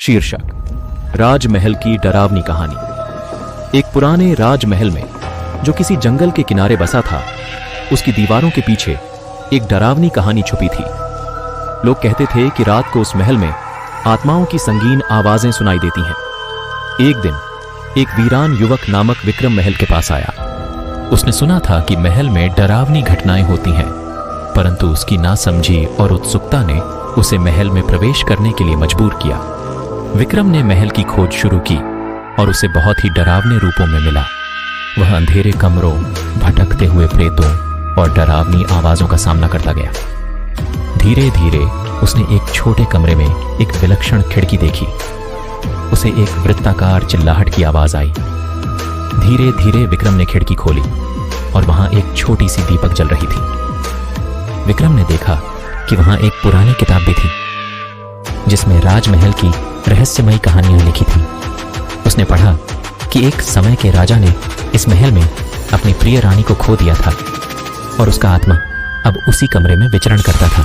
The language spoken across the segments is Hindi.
शीर्षक राजमहल की डरावनी कहानी। एक पुराने राजमहल में जो किसी जंगल के किनारे बसा था, उसकी दीवारों के पीछे एक डरावनी कहानी छुपी थी। लोग कहते थे कि रात को उस महल में आत्माओं की संगीन आवाजें सुनाई देती हैं। एक दिन एक वीरान युवक नामक विक्रम महल के पास आया। उसने सुना था कि महल में डरावनी घटनाएं होती हैं, परंतु उसकी नासमझी और उत्सुकता ने उसे महल में प्रवेश करने के लिए मजबूर किया। विक्रम ने महल की खोज शुरू की और उसे बहुत ही डरावने रूपों में मिला। वह अंधेरे कमरों, भटकते हुए प्रेतों और डरावनी आवाजों का सामना करता गया। धीरे धीरे उसने एक छोटे कमरे में एक विलक्षण खिड़की देखी। उसे एक वृत्ताकार चिल्लाहट की आवाज आई। धीरे धीरे विक्रम ने खिड़की खोली और वहां एक छोटी सी दीपक जल रही थी। विक्रम ने देखा कि वहां एक पुरानी किताब भी थी, जिसमें राजमहल की रहस्यमयी कहानियां लिखी थी। उसने पढ़ा कि एक समय के राजा ने इस महल में अपनी प्रिय रानी को खो दिया था और उसका आत्मा अब उसी कमरे में विचरण करता था।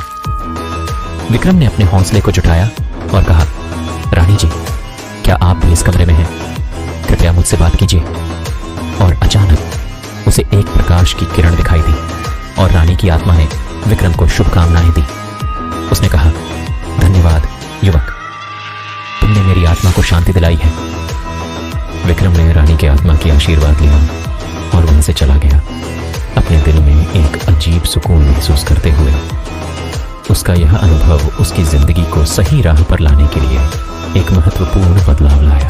विक्रम ने अपने हौसले को जुटाया और कहा, रानी जी, क्या आप भी इस कमरे में हैं? कृपया मुझसे बात कीजिए। और अचानक उसे एक प्रकाश की किरण दिखाई दी और रानी की आत्मा ने विक्रम को शुभकामनाएं दी। उसने कहा, धन्यवाद युवक, तुमने मेरी आत्मा को शांति दिलाई है। विक्रम ने रानी के आत्मा की आशीर्वाद लिया और वहां से चला गया, अपने दिल में एक अजीब सुकून महसूस करते हुए। उसका यह अनुभव उसकी जिंदगी को सही राह पर लाने के लिए एक महत्वपूर्ण बदलाव लाया।